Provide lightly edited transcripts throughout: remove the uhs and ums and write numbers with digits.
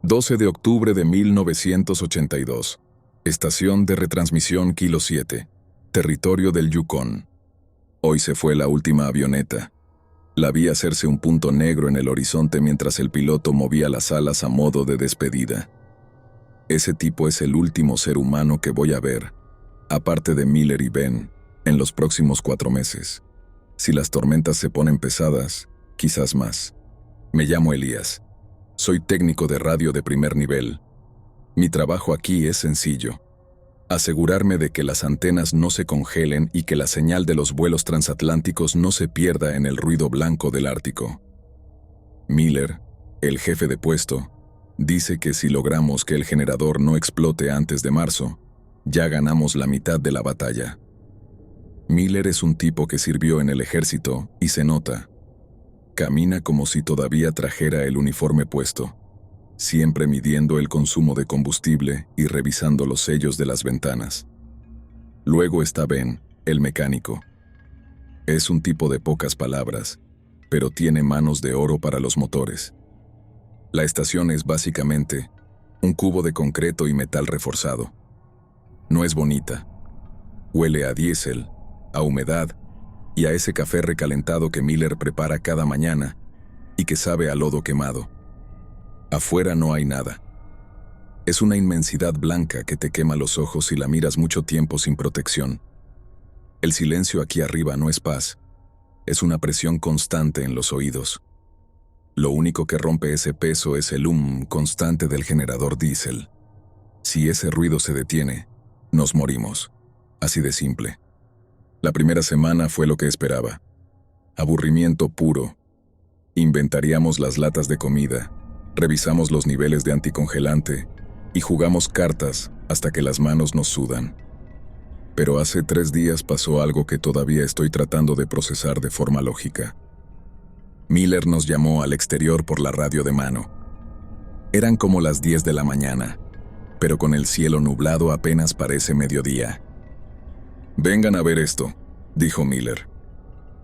12 de octubre de 1982. Estación de retransmisión Kilo 7. Territorio del Yukón. Hoy se fue la última avioneta. La vi hacerse un punto negro en el horizonte mientras el piloto movía las alas a modo de despedida. Ese tipo es el último ser humano que voy a ver, aparte de Miller y Ben, en los próximos 4 meses. Si las tormentas se ponen pesadas, quizás más. Me llamo Elías. Soy técnico de radio de primer nivel. Mi trabajo aquí es sencillo: asegurarme de que las antenas no se congelen y que la señal de los vuelos transatlánticos no se pierda en el ruido blanco del Ártico. Miller, el jefe de puesto, dice que si logramos que el generador no explote antes de marzo, ya ganamos la mitad de la batalla. Miller es un tipo que sirvió en el ejército y se nota. Camina como si todavía trajera el uniforme puesto, siempre midiendo el consumo de combustible y revisando los sellos de las ventanas. Luego está Ben, el mecánico. Es un tipo de pocas palabras, pero tiene manos de oro para los motores. La estación es básicamente un cubo de concreto y metal reforzado. No es bonita. Huele a diésel, a humedad y a ese café recalentado que Miller prepara cada mañana y que sabe a lodo quemado. Afuera no hay nada. Es una inmensidad blanca que te quema los ojos si la miras mucho tiempo sin protección. El silencio aquí arriba no es paz, es una presión constante en los oídos. Lo único que rompe ese peso es el constante del generador diésel. Si ese ruido se detiene, nos morimos. Así de simple. La primera semana fue lo que esperaba. Aburrimiento puro. Inventaríamos las latas de comida, revisamos los niveles de anticongelante y jugamos cartas hasta que las manos nos sudan. Pero hace 3 días pasó algo que todavía estoy tratando de procesar de forma lógica. Miller nos llamó al exterior por la radio de mano. Eran como las 10 de la mañana, pero con el cielo nublado apenas parece mediodía. «Vengan a ver esto», dijo Miller.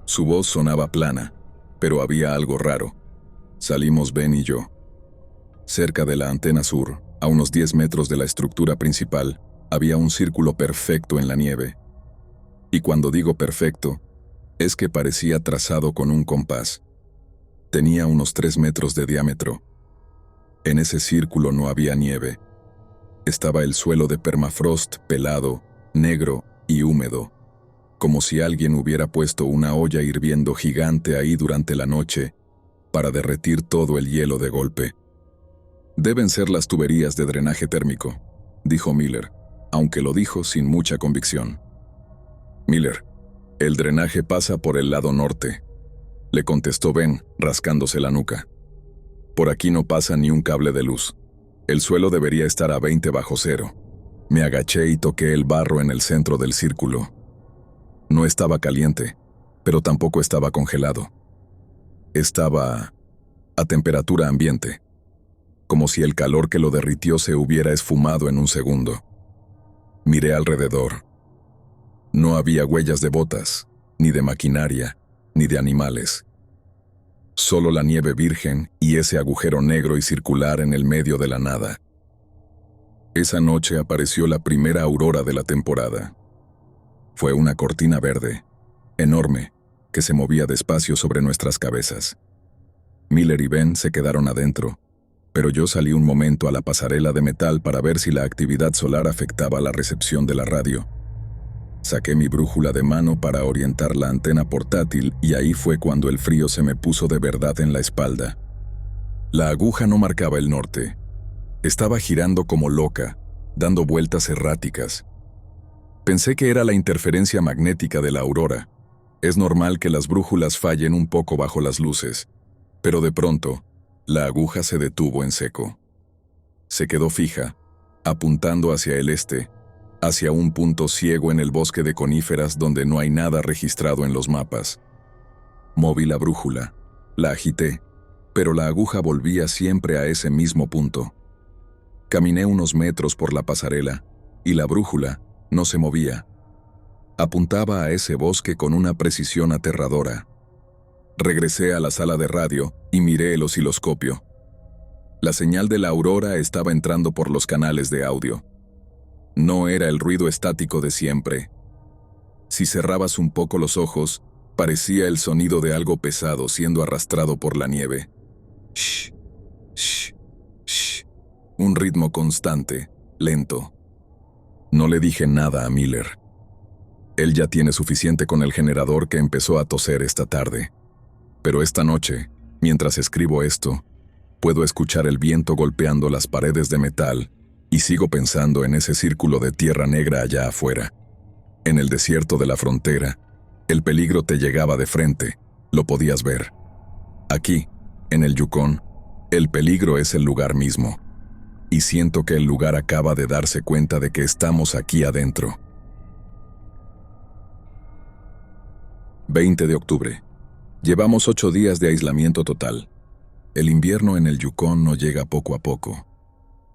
Su voz sonaba plana, pero había algo raro. Salimos Ben y yo. Cerca de la antena sur, a unos 10 metros de la estructura principal, había un círculo perfecto en la nieve. Y cuando digo perfecto, es que parecía trazado con un compás. Tenía unos 3 metros de diámetro. En ese círculo no había nieve. Estaba el suelo de permafrost pelado, negro y húmedo, como si alguien hubiera puesto una olla hirviendo gigante ahí durante la noche para derretir todo el hielo de golpe. «Deben ser las tuberías de drenaje térmico», dijo Miller, aunque lo dijo sin mucha convicción. «Miller, el drenaje pasa por el lado norte», le contestó Ben, rascándose la nuca. «Por aquí no pasa ni un cable de luz. El suelo debería estar a 20 bajo cero». Me agaché y toqué el barro en el centro del círculo. No estaba caliente, pero tampoco estaba congelado. Estaba a temperatura ambiente, como si el calor que lo derritió se hubiera esfumado en un segundo. Miré alrededor. No había huellas de botas, ni de maquinaria, ni de animales. Solo la nieve virgen y ese agujero negro y circular en el medio de la nada. Esa noche apareció la primera aurora de la temporada. Fue una cortina verde, enorme, que se movía despacio sobre nuestras cabezas. Miller y Ben se quedaron adentro, pero yo salí un momento a la pasarela de metal para ver si la actividad solar afectaba la recepción de la radio. Saqué mi brújula de mano para orientar la antena portátil y ahí fue cuando el frío se me puso de verdad en la espalda. La aguja no marcaba el norte. Estaba girando como loca, dando vueltas erráticas. Pensé que era la interferencia magnética de la aurora. Es normal que las brújulas fallen un poco bajo las luces, pero de pronto, la aguja se detuvo en seco. Se quedó fija, apuntando hacia el este, hacia un punto ciego en el bosque de coníferas donde no hay nada registrado en los mapas. Moví la brújula, la agité, pero la aguja volvía siempre a ese mismo punto. Caminé unos metros por la pasarela, y la brújula no se movía. Apuntaba a ese bosque con una precisión aterradora. Regresé a la sala de radio y miré el osciloscopio. La señal de la aurora estaba entrando por los canales de audio. No era el ruido estático de siempre. Si cerrabas un poco los ojos, parecía el sonido de algo pesado siendo arrastrado por la nieve. Shh, shh, shh. Un ritmo constante, lento. No le dije nada a Miller. Él ya tiene suficiente con el generador que empezó a toser esta tarde. Pero esta noche, mientras escribo esto, puedo escuchar el viento golpeando las paredes de metal y sigo pensando en ese círculo de tierra negra allá afuera. En el desierto de la frontera, el peligro te llegaba de frente, lo podías ver. Aquí, en el Yukón, el peligro es el lugar mismo. Y siento que el lugar acaba de darse cuenta de que estamos aquí adentro. 20 de octubre. Llevamos 8 días de aislamiento total. El invierno en el Yukón no llega poco a poco.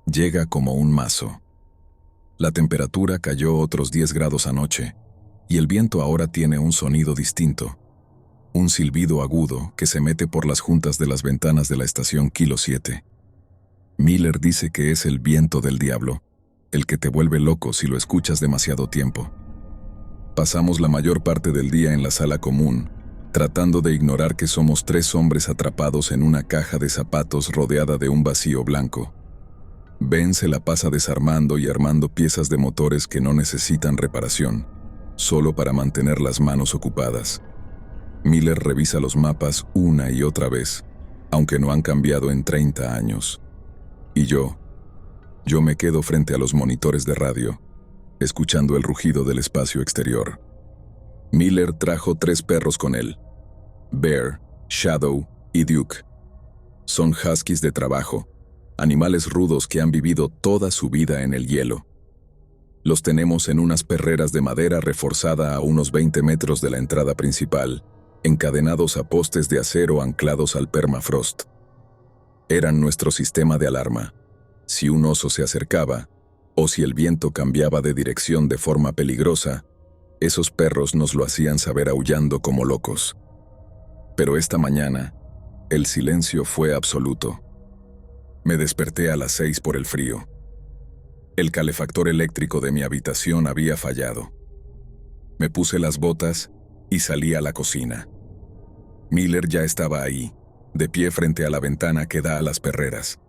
Llega como un mazo. La temperatura cayó otros 10 grados anoche, y el viento ahora tiene un sonido distinto. Un silbido agudo que se mete por las juntas de las ventanas de la estación Kilo 7. Miller dice que es el viento del diablo, el que te vuelve loco si lo escuchas demasiado tiempo. Pasamos la mayor parte del día en la sala común, tratando de ignorar que somos 3 hombres atrapados en una caja de zapatos rodeada de un vacío blanco. Ben se la pasa desarmando y armando piezas de motores que no necesitan reparación, solo para mantener las manos ocupadas. Miller revisa los mapas una y otra vez, aunque no han cambiado en 30 años. Y yo me quedo frente a los monitores de radio, escuchando el rugido del espacio exterior. Miller trajo 3 perros con él: Bear, Shadow y Duke. Son huskies de trabajo, animales rudos que han vivido toda su vida en el hielo. Los tenemos en unas perreras de madera reforzada a unos 20 metros de la entrada principal, encadenados a postes de acero anclados al permafrost. Eran nuestro sistema de alarma. Si un oso se acercaba, o si el viento cambiaba de dirección de forma peligrosa, esos perros nos lo hacían saber aullando como locos. Pero esta mañana, el silencio fue absoluto. Me desperté a las 6 por el frío. El calefactor eléctrico de mi habitación había fallado. Me puse las botas y salí a la cocina. Miller ya estaba ahí, de pie frente a la ventana que da a las perreras.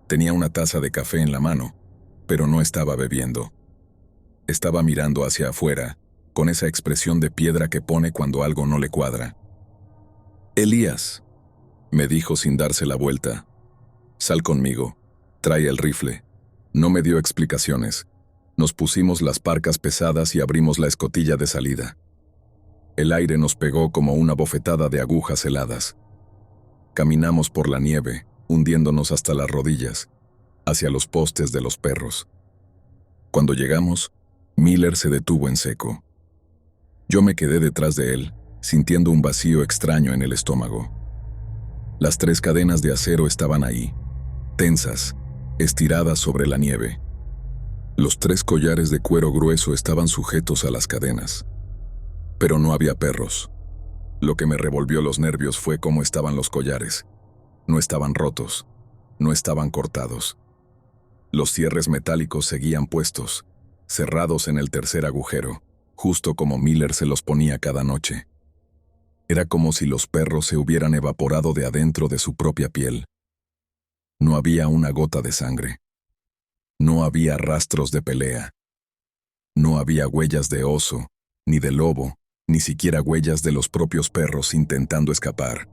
Tenía una taza de café en la mano, pero no estaba bebiendo. Estaba mirando hacia afuera, con esa expresión de piedra que pone cuando algo no le cuadra. «Elías», me dijo sin darse la vuelta. «Sal conmigo, trae el rifle». No me dio explicaciones. Nos pusimos las parcas pesadas y abrimos la escotilla de salida. El aire nos pegó como una bofetada de agujas heladas. Caminamos por la nieve, hundiéndonos hasta las rodillas, hacia los postes de los perros. Cuando llegamos, Miller se detuvo en seco. Yo me quedé detrás de él, sintiendo un vacío extraño en el estómago. Las 3 cadenas de acero estaban ahí, tensas, estiradas sobre la nieve. Los 3 collares de cuero grueso estaban sujetos a las cadenas. Pero no había perros. Lo que me revolvió los nervios fue cómo estaban los collares. No estaban rotos, no estaban cortados. Los cierres metálicos seguían puestos, cerrados en el tercer agujero, justo como Miller se los ponía cada noche. Era como si los perros se hubieran evaporado de adentro de su propia piel. No había una gota de sangre. No había rastros de pelea. No había huellas de oso, ni de lobo, ni siquiera huellas de los propios perros intentando escapar.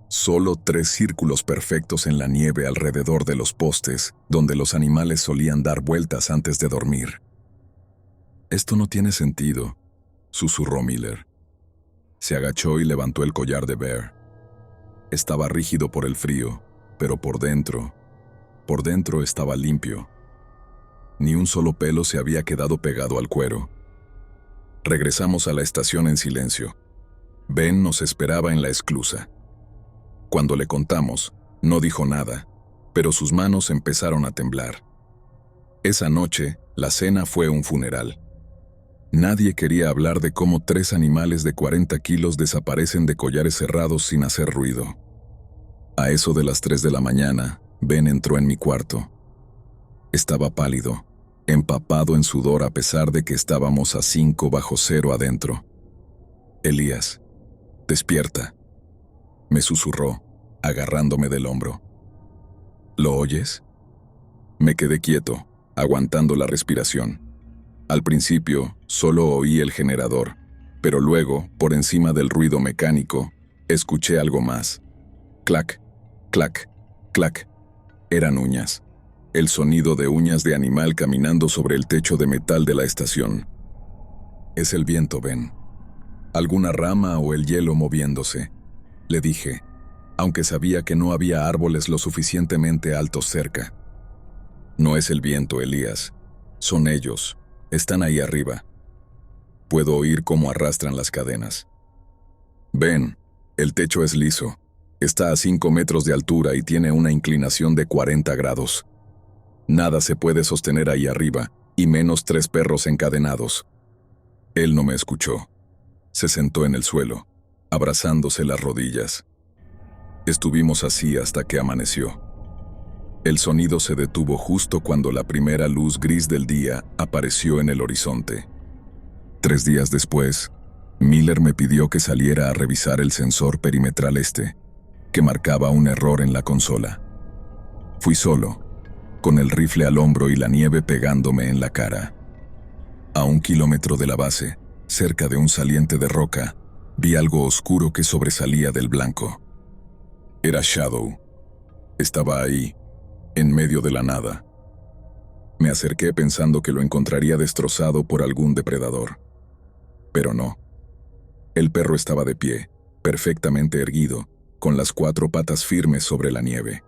Solo 3 círculos perfectos en la nieve alrededor de los postes, donde los animales solían dar vueltas antes de dormir. «Esto no tiene sentido», susurró Miller. Se agachó y levantó el collar de Bear. Estaba rígido por el frío, pero por dentro estaba limpio. Ni un solo pelo se había quedado pegado al cuero. Regresamos a la estación en silencio. Ben nos esperaba en la esclusa. Cuando le contamos, no dijo nada, pero sus manos empezaron a temblar. Esa noche, la cena fue un funeral. Nadie quería hablar de cómo 3 animales de 40 kilos desaparecen de collares cerrados sin hacer ruido. A eso de las 3 de la mañana, Ben entró en mi cuarto. Estaba pálido, empapado en sudor a pesar de que estábamos a 5 bajo cero adentro. «Elías, despierta», me susurró, agarrándome del hombro. «¿Lo oyes?». Me quedé quieto, aguantando la respiración. Al principio, solo oí el generador, pero luego, por encima del ruido mecánico, escuché algo más. Clac, clac, clac. Eran uñas. El sonido de uñas de animal caminando sobre el techo de metal de la estación. «Es el viento, Ben. Alguna rama o el hielo moviéndose», le dije, aunque sabía que no había árboles lo suficientemente altos cerca. «No es el viento, Elías. Son ellos. Están ahí arriba. Puedo oír cómo arrastran las cadenas». «Ben, el techo es liso. Está a 5 metros de altura y tiene una inclinación de 40 grados. Nada se puede sostener ahí arriba, y menos 3 perros encadenados». Él no me escuchó. Se sentó en el suelo, abrazándose las rodillas. Estuvimos así hasta que amaneció. El sonido se detuvo justo cuando la primera luz gris del día apareció en el horizonte. 3 días después, Miller me pidió que saliera a revisar el sensor perimetral que marcaba un error en la consola. Fui solo, con el rifle al hombro y la nieve pegándome en la cara. A 1 kilómetro de la base, cerca de un saliente de roca, vi algo oscuro que sobresalía del blanco. Era Shadow. Estaba ahí, en medio de la nada. Me acerqué pensando que lo encontraría destrozado por algún depredador. Pero no. El perro estaba de pie, perfectamente erguido, con las 4 patas firmes sobre la nieve.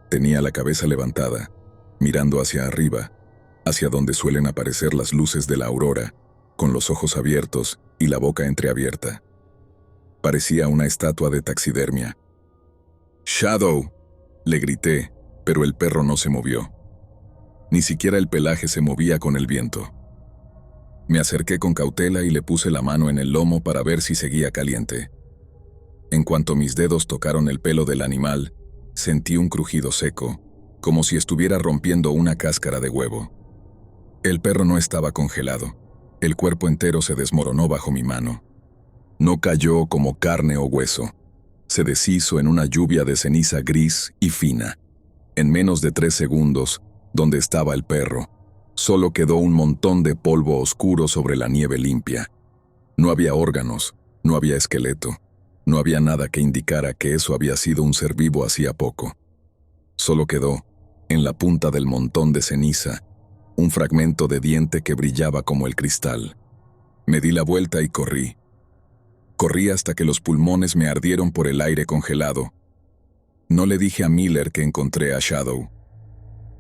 Tenía la cabeza levantada, mirando hacia arriba, hacia donde suelen aparecer las luces de la aurora, con los ojos abiertos y la boca entreabierta. Parecía una estatua de taxidermia. «¡Shadow!», le grité, pero el perro no se movió. Ni siquiera el pelaje se movía con el viento. Me acerqué con cautela y le puse la mano en el lomo para ver si seguía caliente. En cuanto mis dedos tocaron el pelo del animal, sentí un crujido seco, como si estuviera rompiendo una cáscara de huevo. El perro no estaba congelado. El cuerpo entero se desmoronó bajo mi mano. No cayó como carne o hueso. Se deshizo en una lluvia de ceniza gris y fina. En menos de 3 segundos, donde estaba el perro, solo quedó un montón de polvo oscuro sobre la nieve limpia. No había órganos, no había esqueleto, no había nada que indicara que eso había sido un ser vivo hacía poco. Solo quedó, en la punta del montón de ceniza, un fragmento de diente que brillaba como el cristal. Me di la vuelta y corrí. Corrí hasta que los pulmones me ardieron por el aire congelado. No le dije a Miller que encontré a Shadow.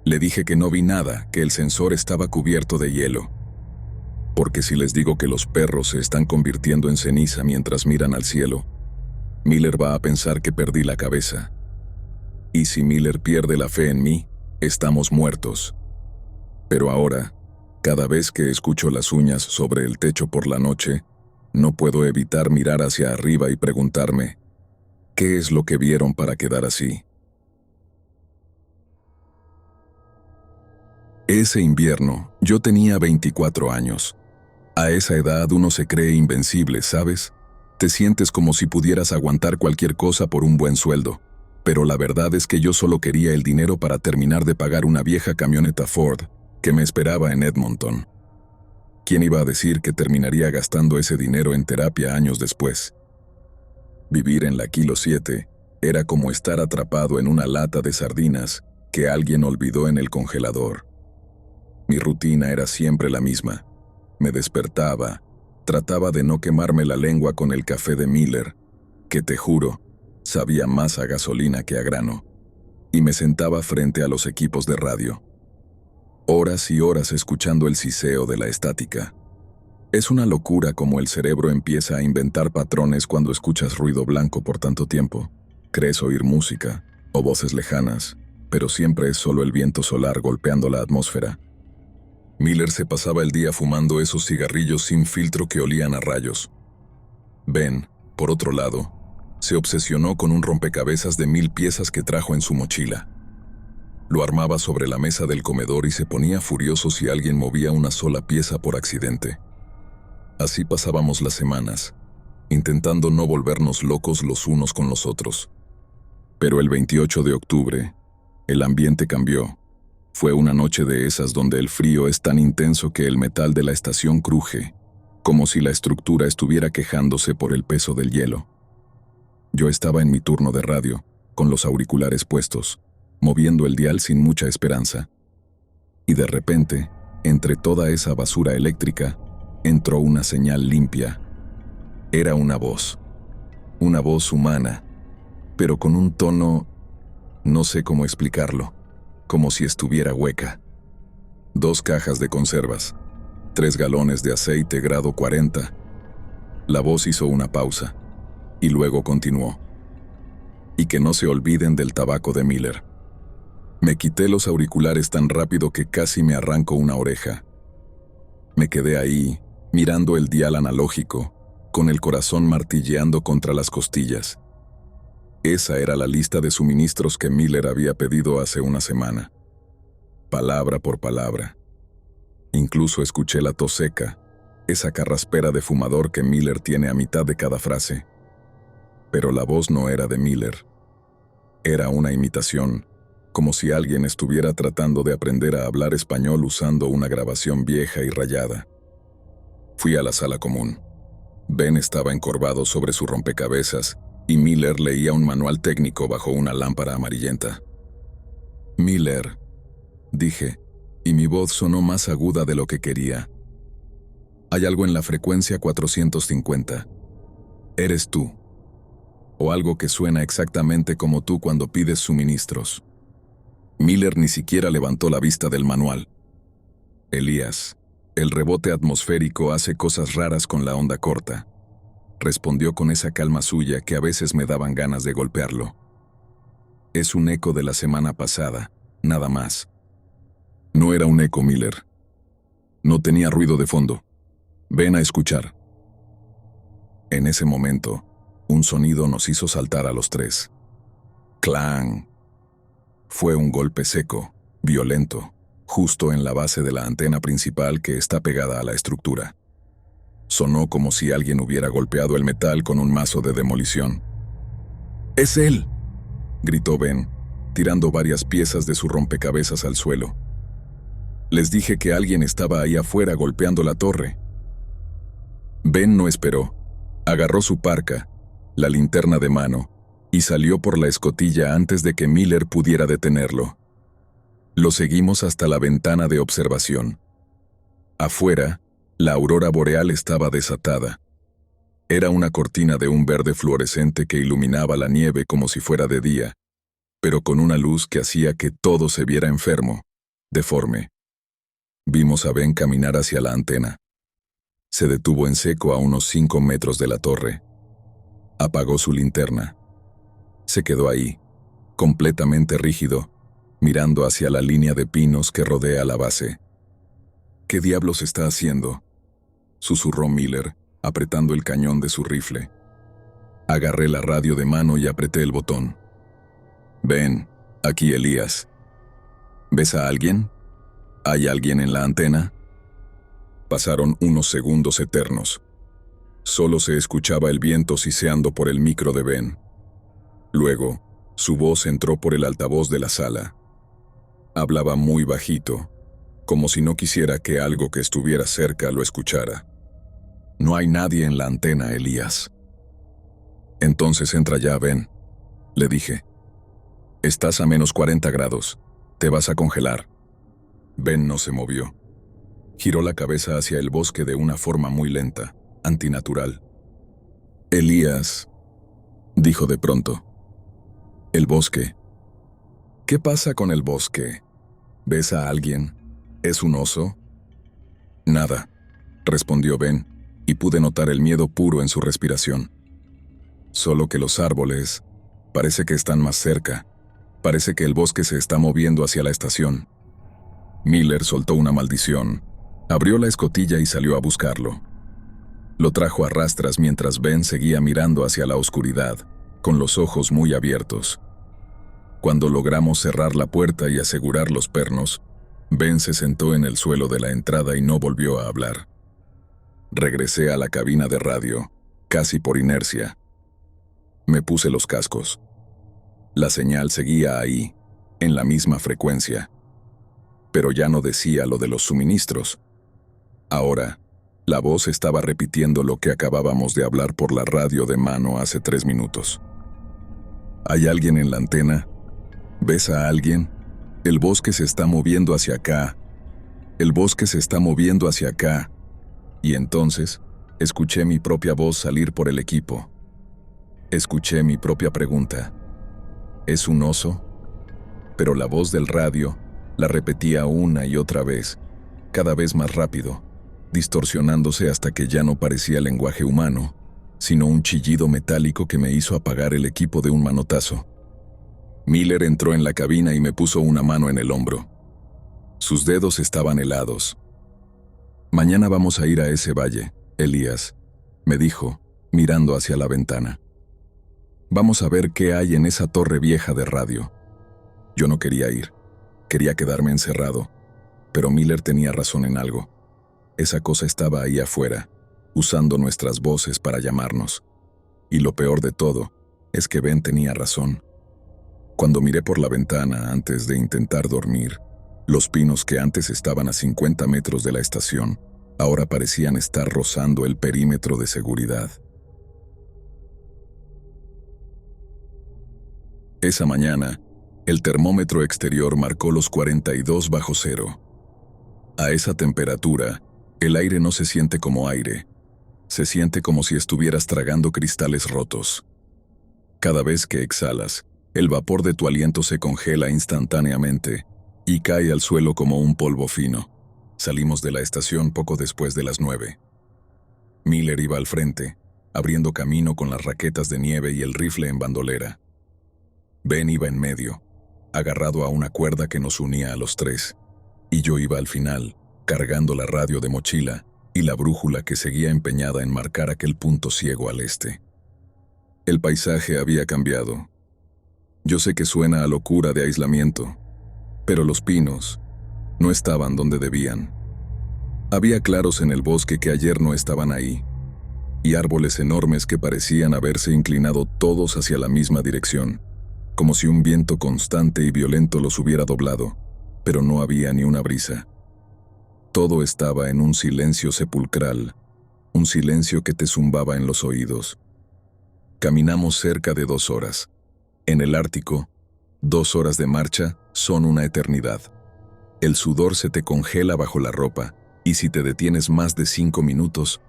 Le dije que no vi nada, que el sensor estaba cubierto de hielo. Porque si les digo que los perros se están convirtiendo en ceniza mientras miran al cielo, Miller va a pensar que perdí la cabeza. Y si Miller pierde la fe en mí, estamos muertos. Pero ahora, cada vez que escucho las uñas sobre el techo por la noche, no puedo evitar mirar hacia arriba y preguntarme, ¿qué es lo que vieron para quedar así? Ese invierno, yo tenía 24 años. A esa edad uno se cree invencible, ¿sabes? Te sientes como si pudieras aguantar cualquier cosa por un buen sueldo. Pero la verdad es que yo solo quería el dinero para terminar de pagar una vieja camioneta Ford que me esperaba en Edmonton. ¿Quién iba a decir que terminaría gastando ese dinero en terapia años después? Vivir en la Kilo 7 era como estar atrapado en una lata de sardinas que alguien olvidó en el congelador. Mi rutina era siempre la misma. Me despertaba, trataba de no quemarme la lengua con el café de Miller, que te juro, sabía más a gasolina que a grano, y me sentaba frente a los equipos de radio. Horas y horas escuchando el siseo de la estática. Es una locura como el cerebro empieza a inventar patrones cuando escuchas ruido blanco por tanto tiempo. Crees oír música o voces lejanas, pero siempre es solo el viento solar golpeando la atmósfera. Miller se pasaba el día fumando esos cigarrillos sin filtro que olían a rayos. Ben, por otro lado, se obsesionó con un rompecabezas de 1000 piezas que trajo en su mochila. Lo armaba sobre la mesa del comedor y se ponía furioso si alguien movía una sola pieza por accidente. Así pasábamos las semanas, intentando no volvernos locos los unos con los otros. Pero el 28 de octubre, el ambiente cambió. Fue una noche de esas donde el frío es tan intenso que el metal de la estación cruje, como si la estructura estuviera quejándose por el peso del hielo. Yo estaba en mi turno de radio, con los auriculares puestos, moviendo el dial sin mucha esperanza. Y de repente, entre toda esa basura eléctrica, entró una señal limpia. Era una voz humana, pero con un tono, no sé cómo explicarlo, como si estuviera hueca. 2 cajas de conservas, 3 galones de aceite grado 40. La voz hizo una pausa, y luego continuó. Y que no se olviden del tabaco de Miller. Me quité los auriculares tan rápido que casi me arranco una oreja. Me quedé ahí, mirando el dial analógico, con el corazón martilleando contra las costillas. Esa era la lista de suministros que Miller había pedido hace una semana. Palabra por palabra. Incluso escuché la tos seca, esa carraspera de fumador que Miller tiene a mitad de cada frase. Pero la voz no era de Miller. Era una imitación, como si alguien estuviera tratando de aprender a hablar español usando una grabación vieja y rayada. Fui a la sala común. Ben estaba encorvado sobre su rompecabezas y Miller leía un manual técnico bajo una lámpara amarillenta. Miller, dije, y mi voz sonó más aguda de lo que quería. Hay algo en la frecuencia 450. Eres tú. O algo que suena exactamente como tú cuando pides suministros. Miller ni siquiera levantó la vista del manual. Elías, el rebote atmosférico hace cosas raras con la onda corta. Respondió con esa calma suya que a veces me daban ganas de golpearlo. Es un eco de la semana pasada, nada más. No era un eco, Miller. No tenía ruido de fondo. Ven a escuchar. En ese momento, un sonido nos hizo saltar a los 3. ¡Clang! Fue un golpe seco, violento, justo en la base de la antena principal que está pegada a la estructura. Sonó como si alguien hubiera golpeado el metal con un mazo de demolición. ¡Es él!, gritó Ben, tirando varias piezas de su rompecabezas al suelo. Les dije que alguien estaba ahí afuera golpeando la torre. Ben no esperó. Agarró su parca, la linterna de mano, y salió por la escotilla antes de que Miller pudiera detenerlo. Lo seguimos hasta la ventana de observación. Afuera, la aurora boreal estaba desatada. Era una cortina de un verde fluorescente que iluminaba la nieve como si fuera de día, pero con una luz que hacía que todo se viera enfermo, deforme. Vimos a Ben caminar hacia la antena. Se detuvo en seco a unos 5 metros de la torre. Apagó su linterna. Se quedó ahí, completamente rígido, mirando hacia la línea de pinos que rodea la base. ¿Qué diablos está haciendo?, susurró Miller, apretando el cañón de su rifle. Agarré la radio de mano y apreté el botón. «Ben, aquí Elías. ¿Ves a alguien? ¿Hay alguien en la antena?» Pasaron unos segundos eternos. Solo se escuchaba el viento siseando por el micro de Ben. Luego, su voz entró por el altavoz de la sala. Hablaba muy bajito, como si no quisiera que algo que estuviera cerca lo escuchara. «No hay nadie en la antena, Elías». «Entonces entra ya, Ben», le dije. «Estás a menos 40 grados. Te vas a congelar». Ben no se movió. Giró la cabeza hacia el bosque de una forma muy lenta, antinatural. «Elías», dijo de pronto. «El bosque. ¿Qué pasa con el bosque? ¿Ves a alguien? ¿Es un oso?» «Nada», respondió Ben, y pude notar el miedo puro en su respiración. «Solo que los árboles parece que están más cerca. Parece que el bosque se está moviendo hacia la estación». Miller soltó una maldición, abrió la escotilla y salió a buscarlo. Lo trajo a rastras mientras Ben seguía mirando hacia la oscuridad, con los ojos muy abiertos. Cuando logramos cerrar la puerta y asegurar los pernos, Ben se sentó en el suelo de la entrada y no volvió a hablar. Regresé a la cabina de radio, casi por inercia. Me puse los cascos. La señal seguía ahí, en la misma frecuencia. Pero ya no decía lo de los suministros. Ahora, la voz estaba repitiendo lo que acabábamos de hablar por la radio de mano hace 3 minutos. ¿Hay alguien en la antena? ¿Ves a alguien? El bosque se está moviendo hacia acá. El bosque se está moviendo hacia acá. Y entonces, escuché mi propia voz salir por el equipo. Escuché mi propia pregunta. ¿Es un oso? Pero la voz del radio la repetía una y otra vez, cada vez más rápido, distorsionándose hasta que ya no parecía lenguaje humano, sino un chillido metálico que me hizo apagar el equipo de un manotazo. Miller entró en la cabina y me puso una mano en el hombro. Sus dedos estaban helados. «Mañana vamos a ir a ese valle, Elías», me dijo, mirando hacia la ventana. «Vamos a ver qué hay en esa torre vieja de radio». Yo no quería ir. Quería quedarme encerrado. Pero Miller tenía razón en algo. Esa cosa estaba ahí afuera, usando nuestras voces para llamarnos. Y lo peor de todo es que Ben tenía razón. Cuando miré por la ventana antes de intentar dormir, los pinos que antes estaban a 50 metros de la estación, ahora parecían estar rozando el perímetro de seguridad. Esa mañana, el termómetro exterior marcó los 42 bajo cero. A esa temperatura, el aire no se siente como aire. Se siente como si estuvieras tragando cristales rotos. Cada vez que exhalas, el vapor de tu aliento se congela instantáneamente y cae al suelo como un polvo fino. Salimos de la estación poco después de las 9. Miller iba al frente, abriendo camino con las raquetas de nieve y el rifle en bandolera. Ben iba en medio, agarrado a una cuerda que nos unía a los tres, y yo iba al final, cargando la radio de mochila y la brújula que seguía empeñada en marcar aquel punto ciego al este. El paisaje había cambiado. Yo sé que suena a locura de aislamiento, pero los pinos no estaban donde debían. Había claros en el bosque que ayer no estaban ahí, y árboles enormes que parecían haberse inclinado todos hacia la misma dirección, como si un viento constante y violento los hubiera doblado, pero no había ni una brisa. Todo estaba en un silencio sepulcral, un silencio que te zumbaba en los oídos. Caminamos cerca de 2 horas. En el Ártico, 2 horas de marcha son una eternidad. El sudor se te congela bajo la ropa, y si te detienes más de 5 minutos,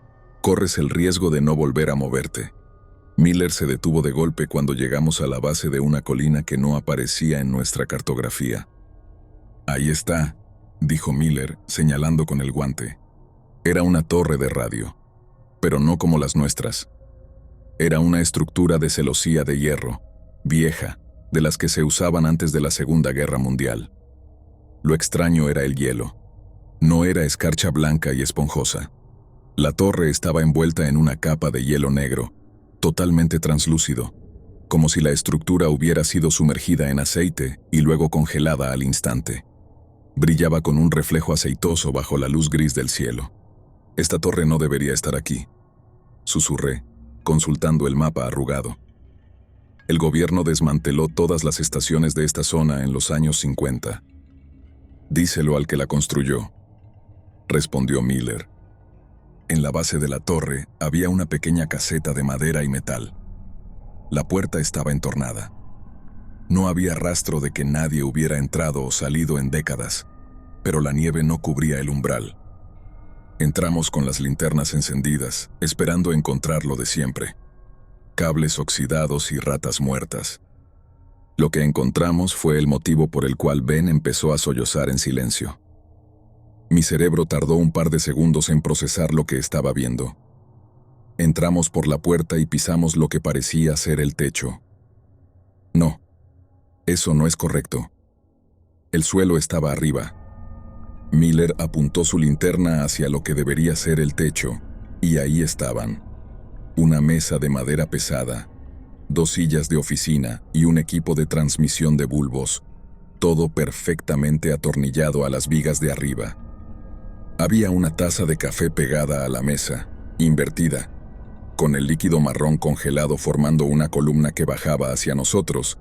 corres el riesgo de no volver a moverte. Miller se detuvo de golpe cuando llegamos a la base de una colina que no aparecía en nuestra cartografía. «Ahí está», dijo Miller, señalando con el guante. Era una torre de radio, pero no como las nuestras. Era una estructura de celosía de hierro, vieja, de las que se usaban antes de la Segunda Guerra Mundial. Lo extraño era el hielo. No era escarcha blanca y esponjosa. La torre estaba envuelta en una capa de hielo negro, totalmente translúcido, como si la estructura hubiera sido sumergida en aceite y luego congelada al instante. Brillaba con un reflejo aceitoso bajo la luz gris del cielo. «Esta torre no debería estar aquí», susurré, consultando el mapa arrugado. El gobierno desmanteló todas las estaciones de esta zona en los años 50. «Díselo al que la construyó», respondió Miller. En la base de la torre había una pequeña caseta de madera y metal. La puerta estaba entornada. No había rastro de que nadie hubiera entrado o salido en décadas, pero la nieve no cubría el umbral. Entramos con las linternas encendidas, esperando encontrar lo de siempre: cables oxidados y ratas muertas. Lo que encontramos fue el motivo por el cual Ben empezó a sollozar en silencio. Mi cerebro tardó un par de segundos en procesar lo que estaba viendo. Entramos por la puerta y pisamos lo que parecía ser el techo. No, eso no es correcto. El suelo estaba arriba. Miller apuntó su linterna hacia lo que debería ser el techo, y ahí estaban: una mesa de madera pesada, 2 sillas de oficina y un equipo de transmisión de bulbos, todo perfectamente atornillado a las vigas de arriba. Había una taza de café pegada a la mesa, invertida, con el líquido marrón congelado formando una columna que bajaba hacia nosotros,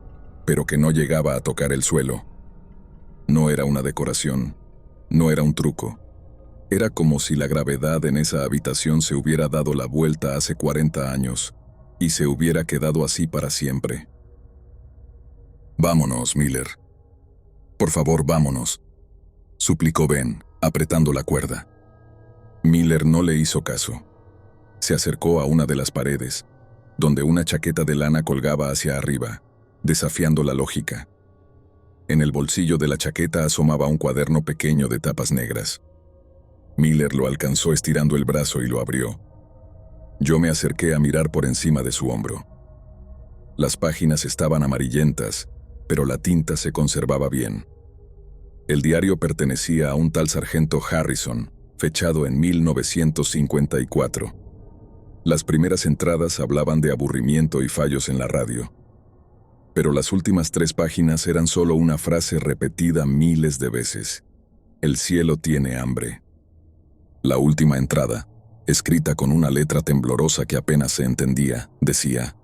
pero que no llegaba a tocar el suelo. No era una decoración, no era un truco. Era como si la gravedad en esa habitación se hubiera dado la vuelta hace 40 años y se hubiera quedado así para siempre. «Vámonos, Miller. Por favor, vámonos», suplicó Ben, apretando la cuerda. Miller no le hizo caso. Se acercó a una de las paredes, donde una chaqueta de lana colgaba hacia arriba, desafiando la lógica. En el bolsillo de la chaqueta asomaba un cuaderno pequeño de tapas negras. Miller lo alcanzó estirando el brazo y lo abrió. Yo me acerqué a mirar por encima de su hombro. Las páginas estaban amarillentas, pero la tinta se conservaba bien. El diario pertenecía a un tal sargento Harrison, fechado en 1954. Las primeras entradas hablaban de aburrimiento y fallos en la radio. Pero las últimas 3 páginas eran solo una frase repetida miles de veces. El cielo tiene hambre. La última entrada, escrita con una letra temblorosa que apenas se entendía, decía: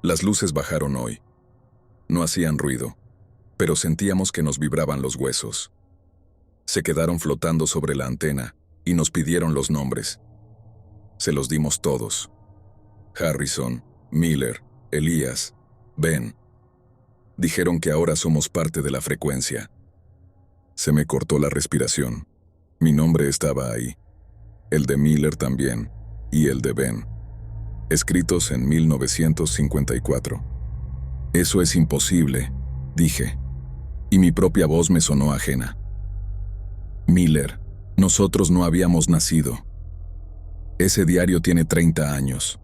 «Las luces bajaron hoy. No hacían ruido, pero sentíamos que nos vibraban los huesos. Se quedaron flotando sobre la antena y nos pidieron los nombres. Se los dimos todos. Harrison, Miller, Elías, Ben. Dijeron que ahora somos parte de la frecuencia». Se me cortó la respiración. Mi nombre estaba ahí. El de Miller también, y el de Ben. Escritos en 1954. «Eso es imposible», dije, y mi propia voz me sonó ajena. «Miller, nosotros no habíamos nacido. Ese diario tiene 30 años».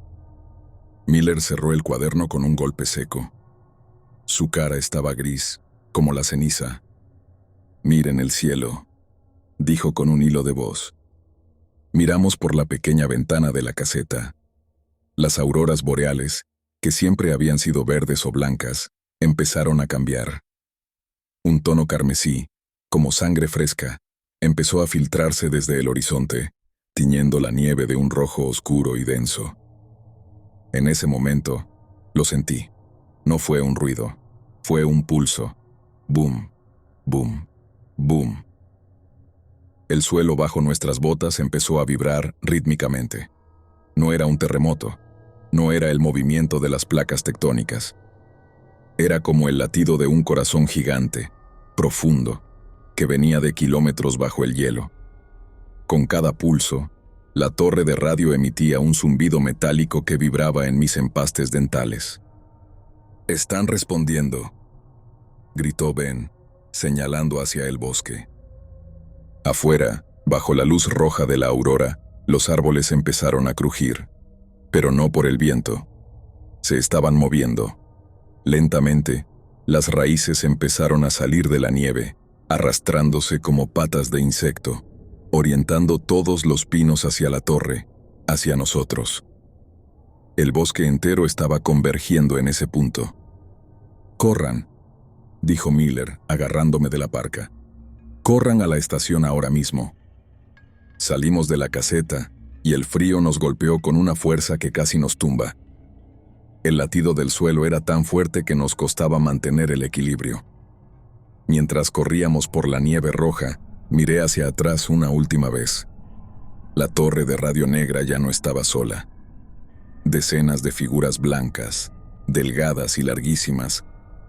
Miller cerró el cuaderno con un golpe seco. Su cara estaba gris, como la ceniza. «Miren el cielo», dijo con un hilo de voz. Miramos por la pequeña ventana de la caseta. Las auroras boreales, que siempre habían sido verdes o blancas, empezaron a cambiar. Un tono carmesí, como sangre fresca, empezó a filtrarse desde el horizonte, tiñendo la nieve de un rojo oscuro y denso. En ese momento, lo sentí. No fue un ruido, fue un pulso. Boom, boom, boom. El suelo bajo nuestras botas empezó a vibrar rítmicamente. No era un terremoto, no era el movimiento de las placas tectónicas. Era como el latido de un corazón gigante, profundo, que venía de kilómetros bajo el hielo. Con cada pulso, la torre de radio emitía un zumbido metálico que vibraba en mis empastes dentales. «Están respondiendo», gritó Ben, señalando hacia el bosque. Afuera, bajo la luz roja de la aurora, los árboles empezaron a crujir, pero no por el viento. Se estaban moviendo. Lentamente, las raíces empezaron a salir de la nieve, arrastrándose como patas de insecto, orientando todos los pinos hacia la torre, hacia nosotros. El bosque entero estaba convergiendo en ese punto. «Corran», dijo Miller, agarrándome de la parca. «Corran a la estación ahora mismo». Salimos de la caseta, y el frío nos golpeó con una fuerza que casi nos tumba. El latido del suelo era tan fuerte que nos costaba mantener el equilibrio. Mientras corríamos por la nieve roja, miré hacia atrás una última vez. La torre de radio negra ya no estaba sola. Decenas de figuras blancas, delgadas y larguísimas,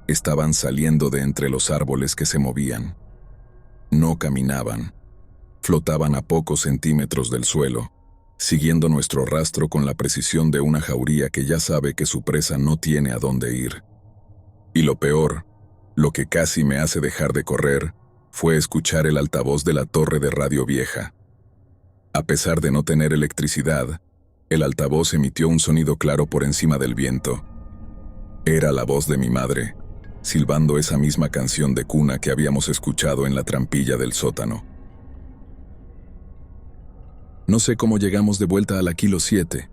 estaban saliendo de entre los árboles que se movían. No caminaban, flotaban a pocos centímetros del suelo, siguiendo nuestro rastro con la precisión de una jauría que ya sabe que su presa no tiene a dónde ir. Y lo peor, lo que casi me hace dejar de correr, fue escuchar el altavoz de la torre de radio vieja. A pesar de no tener electricidad, el altavoz emitió un sonido claro por encima del viento. Era la voz de mi madre, silbando esa misma canción de cuna que habíamos escuchado en la trampilla del sótano. No sé cómo llegamos de vuelta a la Kilo 7.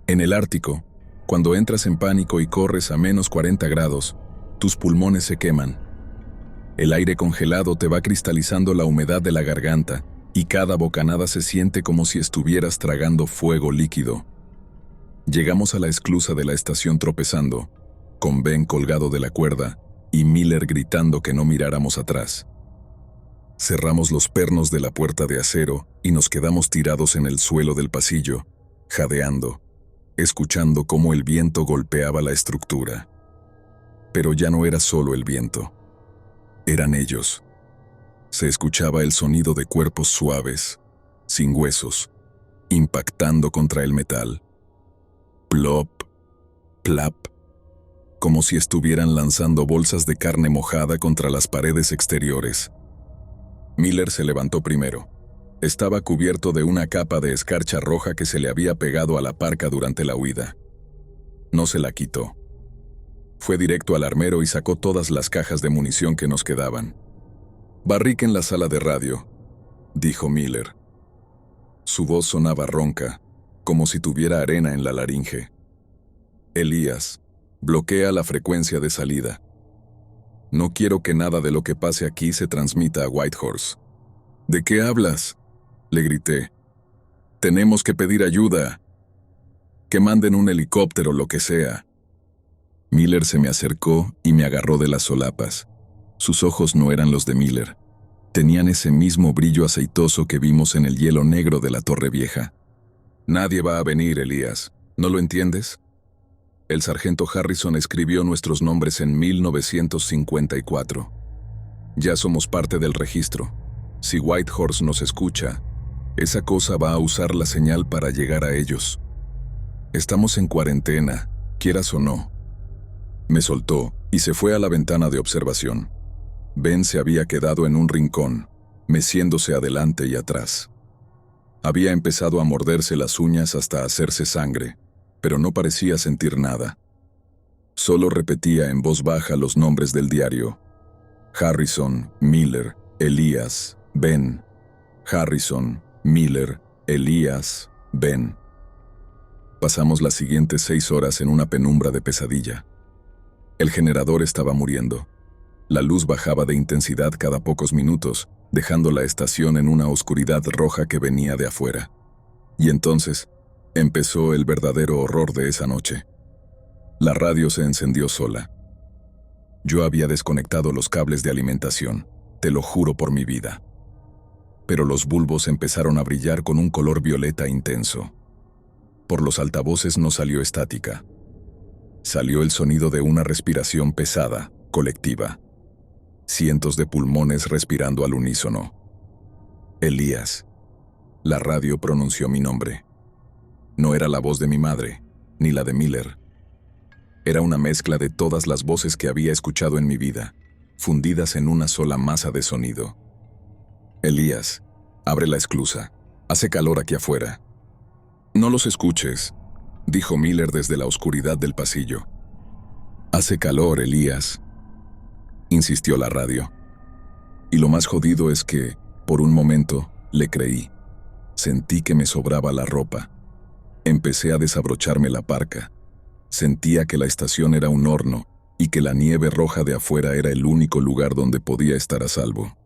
En el Ártico, Cuando entras en pánico y corres a menos 40 grados, tus pulmones se queman. El aire congelado te va cristalizando la humedad de la garganta y cada bocanada se siente como si estuvieras tragando fuego líquido. Llegamos a la esclusa de la estación tropezando, con Ben colgado de la cuerda y Miller gritando que no miráramos atrás. Cerramos los pernos de la puerta de acero y nos quedamos tirados en el suelo del pasillo, jadeando, escuchando cómo el viento golpeaba la estructura. Pero ya no era solo el viento. Eran ellos. Se escuchaba el sonido de cuerpos suaves, sin huesos, impactando contra el metal. Plop, plap, como si estuvieran lanzando bolsas de carne mojada contra las paredes exteriores. Miller se levantó primero. Estaba cubierto de una capa de escarcha roja que se le había pegado a la parca durante la huida. No se la quitó. Fue directo al armero y sacó todas las cajas de munición que nos quedaban. «Barriquen la sala de radio», dijo Miller. Su voz sonaba ronca, como si tuviera arena en la laringe. «Elías, bloquea la frecuencia de salida. No quiero que nada de lo que pase aquí se transmita a Whitehorse». «¿De qué hablas?», le grité. «Tenemos que pedir ayuda. Que manden un helicóptero o lo que sea». Miller se me acercó y me agarró de las solapas. Sus ojos no eran los de Miller. Tenían ese mismo brillo aceitoso que vimos en el hielo negro de la Torre Vieja. «Nadie va a venir, Elías. ¿No lo entiendes? El sargento Harrison escribió nuestros nombres en 1954. Ya somos parte del registro. Si Whitehorse nos escucha, esa cosa va a usar la señal para llegar a ellos. Estamos en cuarentena, quieras o no». Me soltó y se fue a la ventana de observación. Ben se había quedado en un rincón, meciéndose adelante y atrás. Había empezado a morderse las uñas hasta hacerse sangre, pero no parecía sentir nada. Solo repetía en voz baja los nombres del diario. Harrison, Miller, Elías, Ben. Harrison, Miller, Elías, Ben. Pasamos las siguientes 6 horas en una penumbra de pesadilla. El generador estaba muriendo. La luz bajaba de intensidad cada pocos minutos, dejando la estación en una oscuridad roja que venía de afuera. Y entonces empezó el verdadero horror de esa noche. La radio se encendió sola. Yo había desconectado los cables de alimentación, te lo juro por mi vida. Pero los bulbos empezaron a brillar con un color violeta intenso. Por los altavoces no salió estática. Salió el sonido de una respiración pesada, colectiva. Cientos de pulmones respirando al unísono. «Elías». La radio pronunció mi nombre. No era la voz de mi madre, ni la de Miller. Era una mezcla de todas las voces que había escuchado en mi vida, fundidas en una sola masa de sonido. «Elías, abre la esclusa. Hace calor aquí afuera». «No los escuches», dijo Miller desde la oscuridad del pasillo. «Hace calor, Elías», insistió la radio. Y lo más jodido es que, por un momento, le creí. Sentí que me sobraba la ropa. Empecé a desabrocharme la parca. Sentía que la estación era un horno y que la nieve roja de afuera era el único lugar donde podía estar a salvo.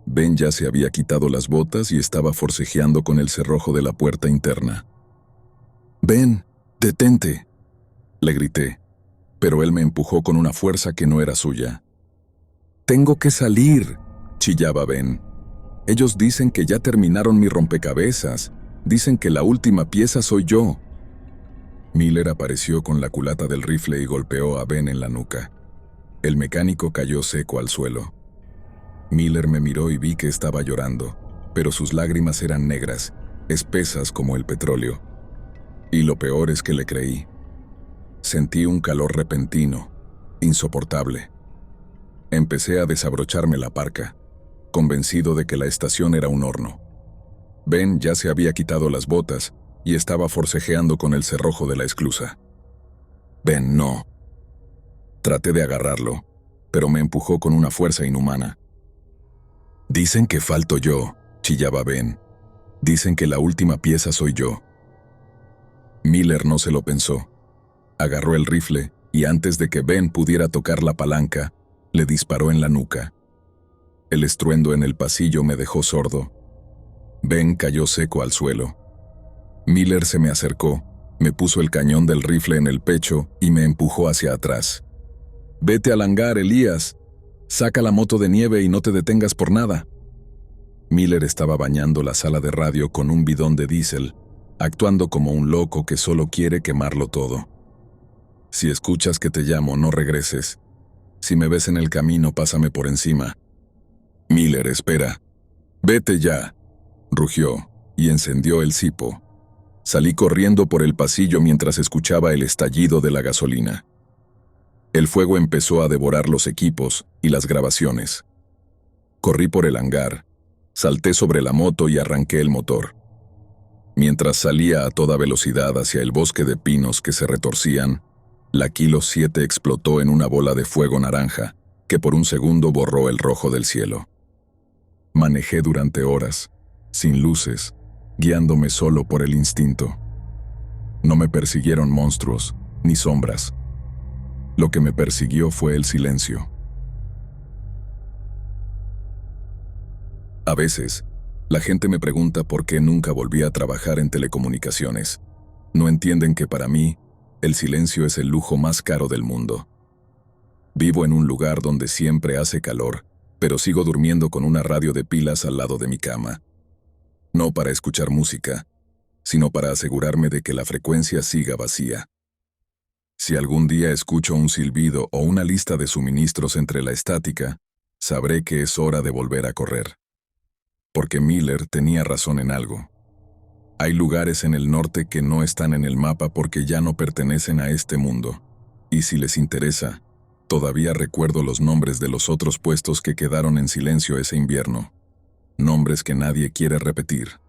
Ben ya se había quitado las botas y estaba forcejeando con el cerrojo de la puerta interna. «Ben, detente», le grité, pero él me empujó con una fuerza que no era suya. «Tengo que salir», chillaba Ben. «Ellos dicen que ya terminaron mi rompecabezas. Dicen que la última pieza soy yo». Miller apareció con la culata del rifle y golpeó a Ben en la nuca. El mecánico cayó seco al suelo. Miller me miró y vi que estaba llorando, pero sus lágrimas eran negras, espesas como el petróleo. Y lo peor es que le creí. Sentí un calor repentino, insoportable. Empecé a desabrocharme la parca, convencido de que la estación era un horno. Ben ya se había quitado las botas y estaba forcejeando con el cerrojo de la esclusa. «Ben, no». Traté de agarrarlo, pero me empujó con una fuerza inhumana. «Dicen que falto yo», chillaba Ben. «Dicen que la última pieza soy yo». Miller no se lo pensó. Agarró el rifle y antes de que Ben pudiera tocar la palanca, le disparó en la nuca. El estruendo en el pasillo me dejó sordo. Ben cayó seco al suelo. Miller se me acercó, me puso el cañón del rifle en el pecho y me empujó hacia atrás. «Vete al hangar, Elías. Saca la moto de nieve y no te detengas por nada». Miller estaba bañando la sala de radio con un bidón de diésel, actuando como un loco que solo quiere quemarlo todo. «Si escuchas que te llamo, no regreses. Si me ves en el camino, pásame por encima». «Miller, espera. Vete ya», rugió, y encendió el cipo. Salí corriendo por el pasillo mientras escuchaba el estallido de la gasolina. El fuego empezó a devorar los equipos y las grabaciones. Corrí por el hangar, salté sobre la moto y arranqué el motor. Mientras salía a toda velocidad hacia el bosque de pinos que se retorcían, la Kilo 7 explotó en una bola de fuego naranja que por un segundo borró el rojo del cielo. Manejé durante horas, sin luces, guiándome solo por el instinto. No me persiguieron monstruos ni sombras. Lo que me persiguió fue el silencio. A veces, la gente me pregunta por qué nunca volví a trabajar en telecomunicaciones. No entienden que para mí, el silencio es el lujo más caro del mundo. Vivo en un lugar donde siempre hace calor, pero sigo durmiendo con una radio de pilas al lado de mi cama. No para escuchar música, sino para asegurarme de que la frecuencia siga vacía. Si algún día escucho un silbido o una lista de suministros entre la estática, sabré que es hora de volver a correr. Porque Miller tenía razón en algo. Hay lugares en el norte que no están en el mapa porque ya no pertenecen a este mundo. Y si les interesa, todavía recuerdo los nombres de los otros puestos que quedaron en silencio ese invierno. Nombres que nadie quiere repetir.